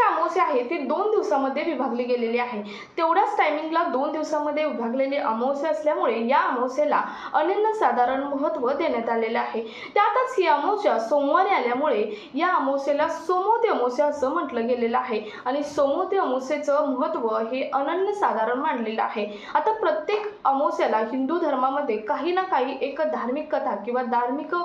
अमावस्या आहे ती 2 दिवसामध्ये विभागली गेलेली आहे. तेवढ्याच टायमिंगला 2 दिवसामध्ये विभागलेली अमावस्या असल्यामुळे या अमावस्येला अनन्यसाधारण महत्त्व देण्यात आलेलं आहे. त्यातच ही अमावस्या सोमवारी आल्यामुळे या अमावस्येला सोमवती अमावस्या असं म्हटलं गेलेलं आहे आणि सोमवती अमावस्येचं महत्त्व हे अनन्यसाधारण मानलेलं आहे. आता प्रत्येक अमावस्याला हिंदू धर्मामध्ये काही ना काही एक धार्मिक कथा किंवा धार्मिक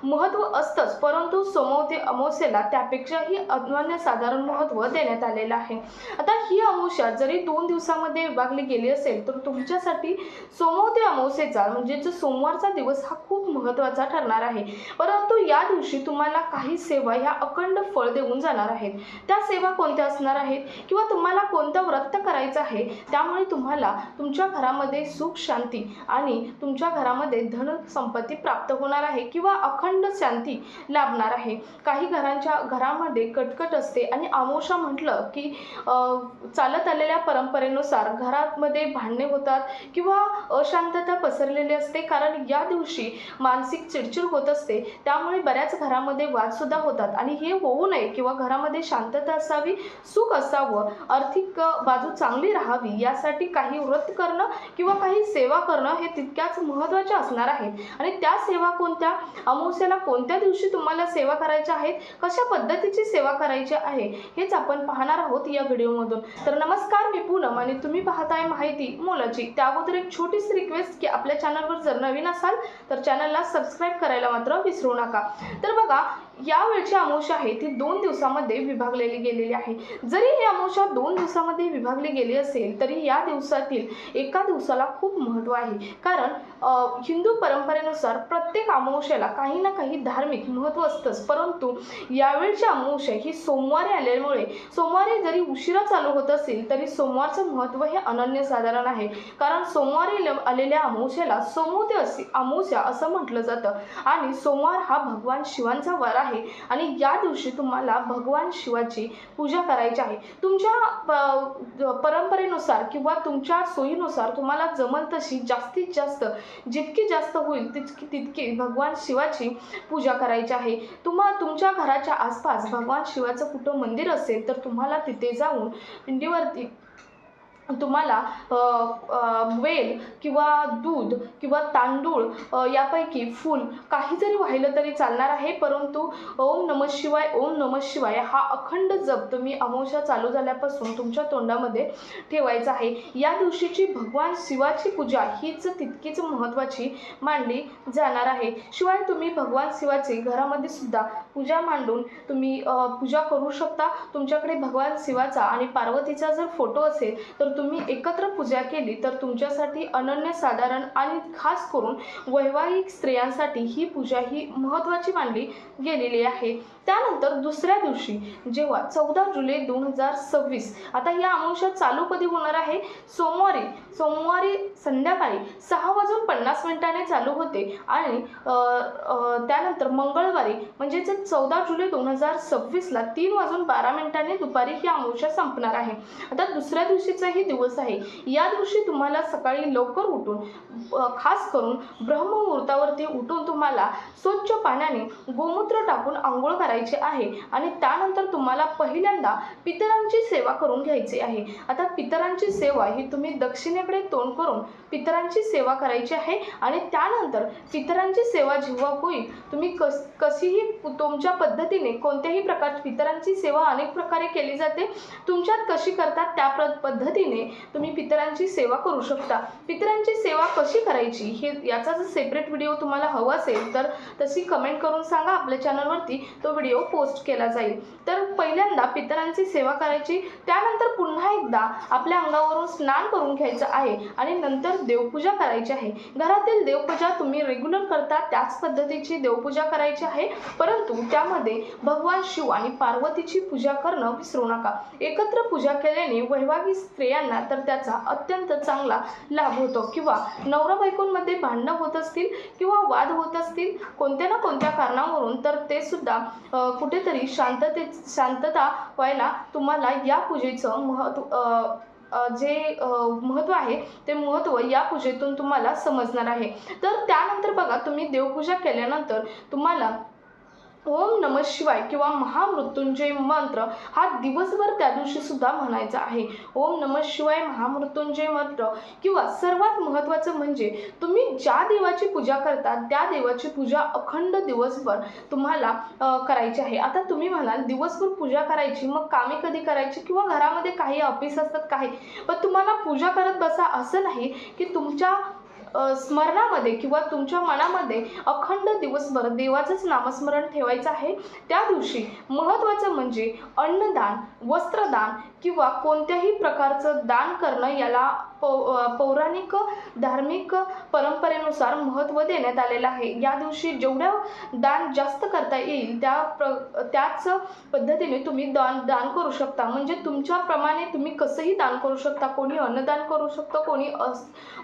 महत्त्व असतंच, परंतु सोमवती अमावस्येला त्यापेक्षाही अनन्यसाधारण महत्त्व देण्यात आलेलं आहे. आता ही अमावस्या जरी 2 दिवसामध्ये विभागली गेली असेल तर तुमच्यासाठी सोमवती अमावस्येचा म्हणजे सोमवारचा दिवस हा खूप महत्त्वाचा ठरणार आहे. परंतु या दिवशी तुम्हाला काही सेवा ह्या अखंड फळ देऊन जाणार आहेत. त्या सेवा कोणत्या असणार आहेत किंवा तुम्हाला कोणतं व्रत करायचं आहे, त्यामुळे तुम्हाला तुमच्या घरामध्ये सुख शांती आणि तुमच्या घरामध्ये धन संपत्ती प्राप्त होणार आहे किंवा अखंड शांती लाभणार आहे. काही घरामध्ये कटकट असते आणि अमावस्या म्हटलं की चालत आलेल्या परंपरेनुसार घरामध्ये भांडणे होतात किंवा अशांतता पसरलेली असते, कारण या दिवशी मानसिक चिडचिड होत असते. त्यामुळे बऱ्याच घरामध्ये वादसुद्धा होतात आणि हे होऊ नये किंवा घरामध्ये शांतता असावी, सुख असावं, आर्थिक बाजू चांगली राहावी यासाठी काही व्रत करणं किंवा काही सेवा करणं हे तितक्याच महत्त्वाचे असणार आहे. आणि त्या सेवा कोणत्या, अमावस्येला कोणत्या दिवशी तुम्हाला सेवा करायच्या आहेत, कशा पद्धतीची सेवा करायची आहे हेच आपण पाहणार आहोत या व्हिडिओमधून. तर नमस्कार, मी पूनम आणि तुम्ही पाहताय माहिती मोलाची. त्या अगोदर एक छोटीशी रिक्वेस्ट की आपल्या चॅनलवर जर नवीन असाल तर चॅनलला सबस्क्राईब करायला मात्र विसरू नका. तर बघा, यावेळची अमावस्या आहे ती 2 दिवसामध्ये विभागलेली गेलेली आहे. जरी ही अमावस्या 2 दिवसामध्ये विभागली गेली असेल तरी या दिवसातील एका दिवसाला खूप महत्त्व आहे, कारण हिंदू परंपरेनुसार प्रत्येक अमावस्येला काही ना काही धार्मिक महत्त्व असतंच. परंतु यावेळची अमावस्या ही सोमवारी आल्यामुळे सोमवारी जरी उशिरा चालू होत असेल तरी सोमवारचं महत्त्व हे अनन्यसाधारण आहे, कारण सोमवारी आलेल्या अमावस्येला सोमवती अमावस्या असं म्हटलं जातं आणि सोमवार हा भगवान शिवांचा वार आहे आणि या दिवशी तुम्हाला भगवान शिवाची पूजा करायची आहे. तुमच्या परंपरेनुसार किंवा तुमच्या सोयीनुसार तुम्हाला जमल तशी जास्तीत जास्त जितकी जास्त होईल तितकी भगवान शिवाची पूजा करायची आहे. तुमच्या घराच्या आसपास भगवान शिवाचं कुठं मंदिर असेल तर तुम्हाला तिथे जाऊन पिंडीवरती तुम्हाला वेल किंवा दूध किंवा तांदूळ यापैकी फूल काही जरी वाहिलं तरी चालणार आहे, परंतु ओम नमः शिवाय ओम नमः शिवाय हा अखंड जप तुम्ही अमावस्या चालू झाल्यापासून तुमच्या तोंडामध्ये ठेवायचा आहे. या दिवशीची भगवान शिवाची पूजा हीच तितकीच महत्त्वाची मानली जाणार आहे. शिवाय तुम्ही भगवान शिवाची घरामध्ये सुद्धा पूजा मांडून तुम्ही पूजा करू शकता. तुमच्याकडे भगवान शिवाचा आणि पार्वतीचा जर फोटो असेल तर तुम्ही एकत्र पूजा केली तर तुमच्यासाठी अनन्यसाधारण आणि खास करून वैवाहिक स्त्रियांसाठी ही पूजा ही महत्त्वाची मानली गेलेली आहे. त्यानंतर दुसऱ्या दिवशी जेव्हा 14 जुलै 2026, आता या अमावस्या चालू कधी होणार आहे, सोमवारी संध्याकाळी 6:50 चालू होते आणि त्यानंतर मंगळवारी म्हणजे 14 जुलै 2026ला 3:12 दुपारी ही अमावस्या संपणार आहे. आता दुसऱ्या दिवशीचाही दिवस आहे. या दिवशी तुम्हाला सकाळी लवकर उठून खास करून ब्रह्ममुहूर्तावरती उठून तुम्हाला स्वच्छ पाण्याने गोमूत्र टाकून आंघोळ करायची आहे आणि त्यानंतर तुम्हाला पहिल्यांदा पितरांची सेवा करून घ्यायची आहे. आता पितरांची सेवा ही तुम्ही दक्षिणेकडे तोंड करून पितरांची सेवा करायची आहे आणि त्यानंतर पितरांची सेवा जेव्हा होईल तुम्ही कशीही तुमच्या पद्धतीने कोणत्याही प्रकारची पितरांची सेवा अनेक प्रकारे केली जाते, तुमच्यात कशी करतात त्या पद्धतीने तुम्ही पितरांची सेवा करू शकता. पितरांची सेवा कशी करायची हे याचा जर सेपरेट व्हिडिओ तुम्हाला हवा असेल तर तशी कमेंट करून सांगा, आपल्या चॅनलवरती तो व्हिडिओ पोस्ट केला जाईल. तर पहिल्यांदा पितरांची सेवा करायची, त्यानंतर पुन्हा एकदा आपल्या अंगावरून स्नान करून घ्यायचं आहे आणि नंतर देवपूजा करायची आहे. घरातील देवपूजा तुम्ही रेग्युलर करता त्याच पद्धतीची देवपूजा करायची आहे, परंतु त्यामध्ये भगवान शिव आणि पार्वतीची पूजा करणं विसरू नका. एकत्र पूजा केल्याने वैवाहिक स्त्रियांना तर त्याचा अत्यंत चांगला लाभ होतो किंवा नवरा बायकोंमध्ये भांडणं होत असतील किंवा वाद होत असतील कोणत्या ना कोणत्या कारणावरून तर ते सुद्धा कुठेतरी शांतता व्हायला तुम्हाला या पूजेचं महत्त्व आहे ते महत्त्व या पूजेतून तुम्हाला समजणार आहे. तर त्यानंतर बघा, तुम्ही देवपूजा केल्यानंतर तुम्हाला ओम नमः शिवाय किंवा महामृत्युंजय मंत्र हा दिवसभर त्या दिवशी सुद्धा म्हणायचा आहे. ओम नमः शिवाय महामृत्युंजय मंत्र किंवा सर्वात महत्त्वाचं म्हणजे तुम्ही ज्या देवाची पूजा करता त्या देवाची पूजा अखंड दिवसभर तुम्हाला करायची आहे. आता तुम्ही म्हणाल दिवसभर पूजा करायची, मग कामे कधी करायची किंवा घरामध्ये काही ऑफिस असतात काही, पण तुम्हाला पूजा करत बसा असं नाही की तुमच्या स्मरणामध्ये किंवा तुमच्या मनामध्ये अखंड दिवसभर देवाचंच नामस्मरण ठेवायचं आहे. त्या दिवशी महत्त्वाचं म्हणजे अन्नदान, वस्त्रदान किंवा कोणत्याही प्रकारचं दान करणं याला पौराणिक धार्मिक परंपरेनुसार महत्त्व देण्यात आलेलं आहे. या दिवशी जेवढं दान जास्त करता येईल त्याच पद्धतीने तुम्ही दान करू शकता. म्हणजे तुमच्याप्रमाणे तुम्ही कसंही दान करू शकता. कोणी अन्नदान करू शकतो, कोणी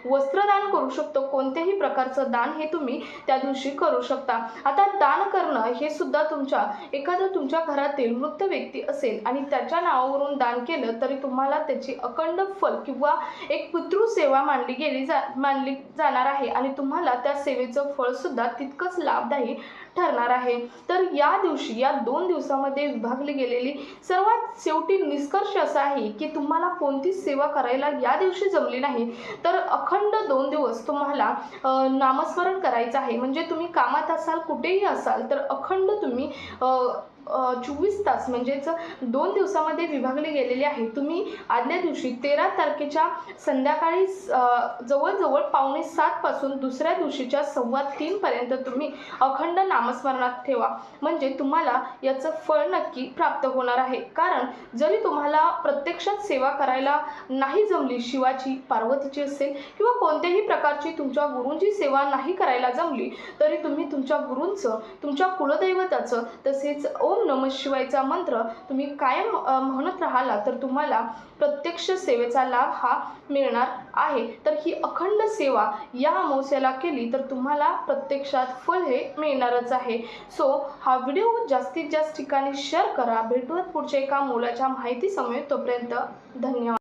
वस्त्रदान करू शकतो. कोणत्याही प्रकारचं दान हे तुम्ही त्या दिवशी करू शकता. आता दान करणं हे सुद्धा तुमच्या घरातील मृत व्यक्ती असेल आणि त्याच्या नावावरून दान केलं तरी तुम्हाला त्याची अखंड फल किंवा एक पितृसेवा मानली जाणार आहे आणि तुम्हाला त्या सेवेचं फळ सुद्धा तितकंच लाभदायी ठरणार आहे. तर या दिवशी, या 2 दिवसामध्ये विभागली गेलेली सर्वात शेवटी निष्कर्ष असा आहे की तुम्हाला कोणतीच सेवा करायला या दिवशी जमली नाही तर अखंड 2 दिवस तुम्हाला नामस्मरण करायचं आहे. म्हणजे तुम्ही कामात असाल, कुठेही असाल तर अखंड तुम्ही 24 तास म्हणजेच 2 दिवसामध्ये विभागली गेलेली आहे. तुम्ही आदल्या दिवशी 13 तारखेच्या संध्याकाळी जवळजवळ 6:45 पासून दुसऱ्या दिवशीच्या 2:15 पर्यंत तुम्ही अखंड नामस्मरणात ठेवा. म्हणजे तुम्हाला याचं फळ नक्की प्राप्त होणार आहे. कारण जरी तुम्हाला प्रत्यक्षात सेवा करायला नाही जमली, शिवाची, पार्वतीची असेल किंवा कोणत्याही प्रकारची तुमच्या गुरूंची सेवा नाही करायला जमली तरी तुम्ही तुमच्या गुरूंचं, तुमच्या कुलदैवताचं तसेच ओम नमः शिवायचा मंत्र तुम्ही कायम म्हणत राहिला तर तुम्हाला प्रत्यक्ष सेवेचा लाभ हा मिळणार आहे. तर ही अखंड सेवा या अमावस्येला केली तर तुम्हाला प्रत्यक्षात फळ हे मिळणारच आहे. सो हा व्हिडिओ जास्तीत जास्त ठिकाणी शेअर करा. भेटूयात पुढच्या एका मोलाच्या माहिती समोर. तोपर्यंत धन्यवाद.